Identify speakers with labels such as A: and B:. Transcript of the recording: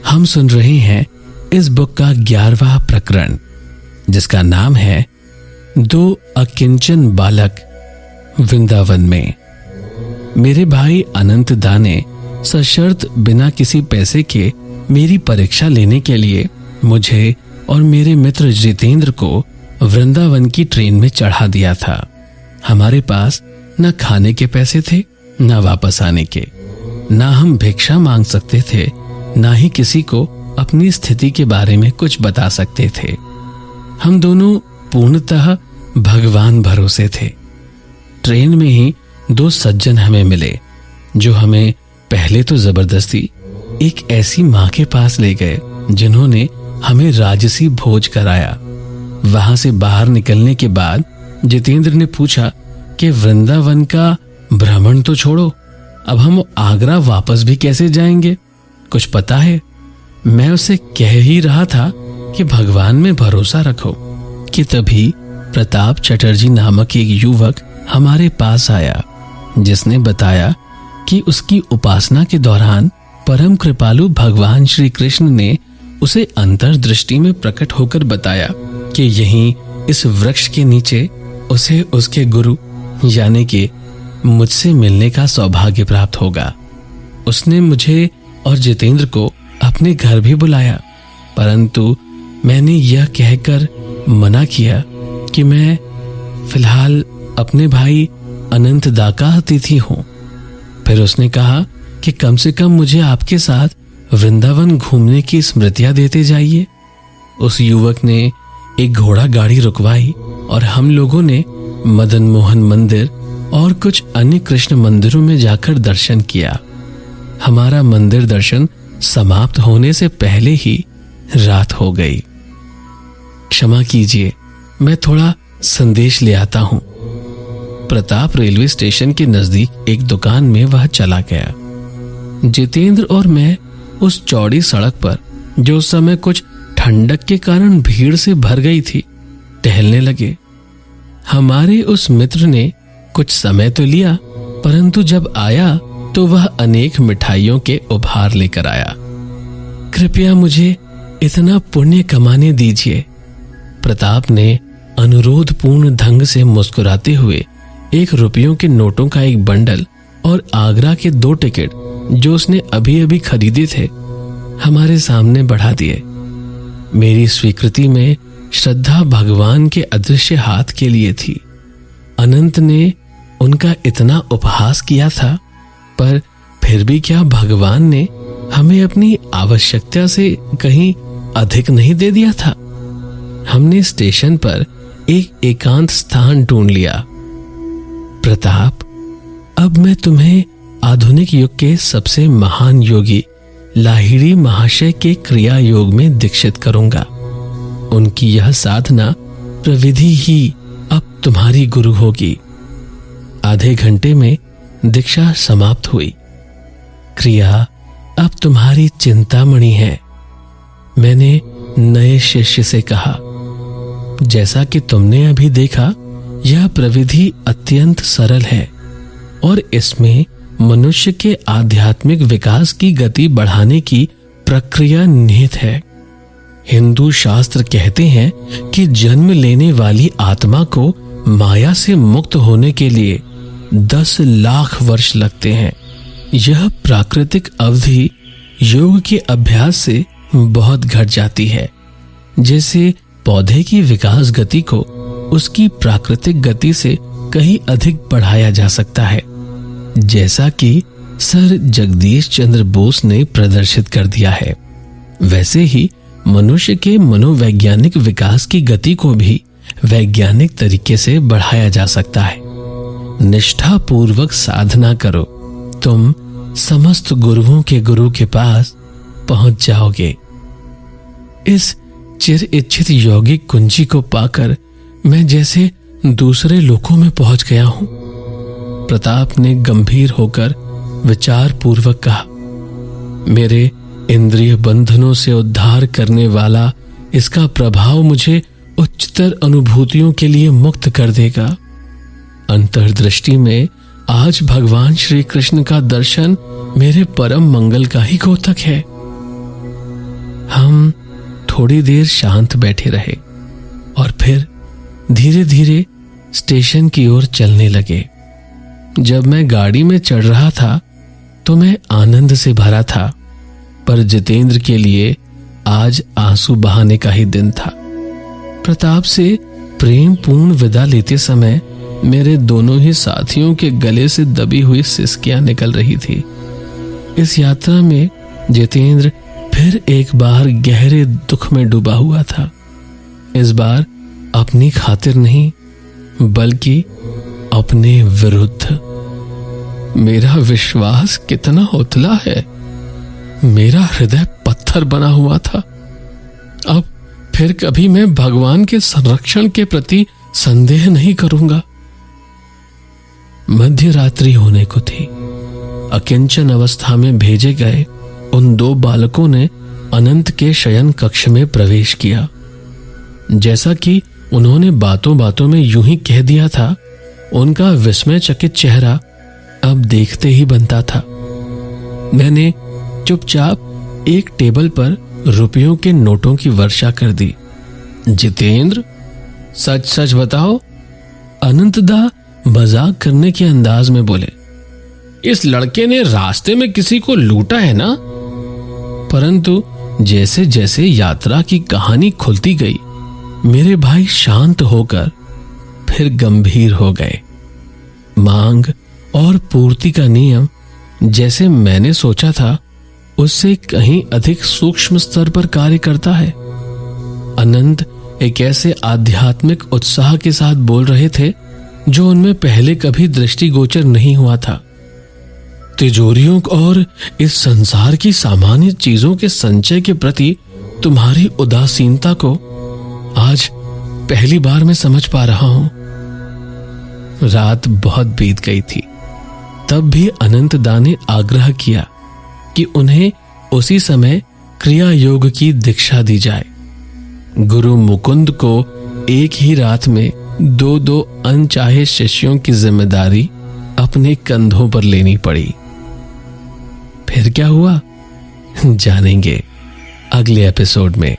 A: हम सुन रहे हैं इस बुक का 11वां प्रकरण, जिसका नाम है 2 अकिंचन बालक वृंदावन में। मेरे भाई अनंत दा ने सशर्त बिना किसी पैसे के मेरी परीक्षा लेने के लिए मुझे और मेरे मित्र जितेंद्र को वृंदावन की ट्रेन में चढ़ा दिया था। हमारे पास न खाने के पैसे थे, न वापस आने के। न हम भिक्षा मांग सकते थे, न ही किसी को अपनी स्थिति के बारे में कुछ बता सकते थे। हम दोनों पूर्णतः भगवान भरोसे थे। ट्रेन में ही 2 सज्जन हमें मिले, जो हमें पहले तो जबरदस्ती एक ऐसी माँ के पास ले गए जिन्होंने हमें राजसी भोज कराया। वहां से बाहर निकलने के बाद जितेंद्र ने पूछा कि वृंदावन का भ्रमण तो छोड़ो, अब हम आगरा वापस भी कैसे जाएंगे, कुछ पता है? मैं उसे कह ही रहा था कि भगवान में भरोसा रखो कि तभी प्रताप चटर्जी नामक एक युवक हमारे पास आया, जिसने बताया कि उसकी उपासना के दौरान परम कृपालु भगवान श्री कृष्ण ने उसे अंतर्दृष्टि में प्रकट होकर बताया कि यहीं इस वृक्ष के नीचे उसे उसके गुरु यानी कि मुझसे मिलने का सौभाग्य प्राप्त होगा। उसने मुझे और जितेंद्र को अपने घर भी बुलाया, परंतु मैंने यह कहकर मना किया कि मैं फिलहाल अपने भाई अनंत दा का अतिथि हूं। फिर उसने कहा कि कम से कम मुझे आपके साथ वृंदावन घूमने की स्मृतियां देते जाइए। उस युवक ने एक घोड़ा गाड़ी रुकवाई और हम लोगों ने मदन मोहन मंदिर और कुछ अन्य कृष्ण मंदिरों में जाकर दर्शन किया। हमारा मंदिर दर्शन समाप्त होने से पहले ही रात हो गई। क्षमा कीजिए, मैं थोड़ा संदेश ले आता हूं। प्रताप रेलवे स्टेशन के नजदीक एक दुकान में वह चला गया। जितेंद्र और मैं उस चौड़ी सड़क पर, जो उस समय कुछ ठंडक के कारण भीड़ से भर गई थी, टहलने लगे। हमारे उस मित्र ने कुछ समय तो लिया, परंतु जब आया तो वह अनेक मिठाइयों के उपहार लेकर आया। कृपया मुझे इतना पुण्य कमाने दीजिए। प्रताप ने अनुरोधपूर्ण ढंग से मुस्कुराते हुए 1 रुपयों के नोटों का एक बंडल और आगरा के 2 टिकट, जो उसने अभी अभी खरीदे थे, हमारे सामने बढ़ा दिए। मेरी स्वीकृति में श्रद्धा भगवान के अदृश्य हाथ के लिए थी। अनंत ने उनका इतना उपहास किया था, पर फिर भी क्या भगवान ने हमें अपनी आवश्यकता से कहीं अधिक नहीं दे दिया था? हमने स्टेशन पर एक एकांत स्थान ढूंढ लिया। प्रताप, अब मैं तुम्हें आधुनिक युग के सबसे महान योगी लाहिड़ी महाशय के क्रिया योग में दीक्षित करूंगा। उनकी यह साधना प्रविधि ही अब तुम्हारी गुरु होगी। आधे घंटे में दीक्षा समाप्त हुई। क्रिया अब तुम्हारी चिंतामणि है। मैंने नए शिष्य से कहा, जैसा कि तुमने अभी देखा, यह प्रविधि अत्यंत सरल है और इसमें मनुष्य के आध्यात्मिक विकास की गति बढ़ाने की प्रक्रिया निहित है। हिंदू शास्त्र कहते हैं कि जन्म लेने वाली आत्मा को माया से मुक्त होने के लिए 10 लाख वर्ष लगते हैं। यह प्राकृतिक अवधि योग के अभ्यास से बहुत घट जाती है। जैसे पौधे की विकास गति को उसकी प्राकृतिक गति से कहीं अधिक बढ़ाया जा सकता है, जैसा कि सर जगदीश चंद्र बोस ने प्रदर्शित कर दिया है। वैसे ही मनुष्य के मनोवैज्ञानिक विकास की गति को भी वैज्ञानिक तरीके से बढ़ाया जा सकता है। निष्ठा पूर्वक साधना करो, तुम समस्त गुरुओं के गुरु के पास पहुंच जाओगे। इस चिर इच्छित यौगिक कुंजी को पाकर मैं जैसे दूसरे लोकों में पहुंच गया हूं। प्रताप ने गंभीर होकर विचार पूर्वक कहा, मेरे इंद्रिय बंधनों से उद्धार करने वाला इसका प्रभाव मुझे उच्चतर अनुभूतियों के लिए मुक्त कर देगा। अंतर्दृष्टि में आज भगवान श्री कृष्ण का दर्शन मेरे परम मंगल का ही द्योतक है। हम थोड़ी देर शांत बैठे रहे और फिर धीरे धीरे स्टेशन की ओर चलने लगे। जब मैं गाड़ी में चढ़ रहा था तो मैं आनंद से भरा था, पर जितेंद्र के लिए आज आंसू बहाने का ही दिन था। प्रताप से प्रेम पूर्ण विदा लेते समय मेरे दोनों ही साथियों के गले से दबी हुई सिसकियां निकल रही थी। इस यात्रा में जितेंद्र फिर एक बार गहरे दुख में डूबा हुआ था। इस बार अपनी खातिर नहीं बल्कि अपने विरुद्ध। मेरा विश्वास कितना उतला है, मेरा हृदय पत्थर बना हुआ था। अब फिर कभी मैं भगवान के संरक्षण के प्रति संदेह नहीं करूंगा। मध्य रात्रि होने को थी। अकिंचन अवस्था में भेजे गए उन 2 बालकों ने अनंत के शयन कक्ष में प्रवेश किया। जैसा कि उन्होंने बातों बातों में यूं ही कह दिया था, उनका विस्मयचकित चेहरा अब देखते ही बनता था। मैंने चुपचाप एक टेबल पर रुपयों के नोटों की वर्षा कर दी। जितेंद्र, सच सच बताओ, अनंतदा मजाक करने के अंदाज में बोले। इस लड़के ने रास्ते में किसी को लूटा है ना? परंतु जैसे जैसे यात्रा की कहानी खुलती गई, मेरे भाई शांत होकर फिर गंभीर हो गए। मांग और पूर्ति का नियम जैसे मैंने सोचा था उससे कहीं अधिक सूक्ष्म स्तर पर कार्य करता है। अनंत एक ऐसे आध्यात्मिक उत्साह के साथ बोल रहे थे जो उनमें पहले कभी दृष्टिगोचर नहीं हुआ था। तिजोरियों और इस संसार की सामान्य चीजों के संचय के प्रति तुम्हारी उदासीनता को आज पहली बार मैं समझ पा रहा हूं। रात बहुत बीत गई थी, तब भी अनंतदा ने आग्रह किया कि उन्हें उसी समय क्रिया योग की दीक्षा दी जाए। गुरु मुकुंद को एक ही रात में 2 अनचाहे शिष्यों की जिम्मेदारी अपने कंधों पर लेनी पड़ी। फिर क्या हुआ जानेंगे अगले एपिसोड में।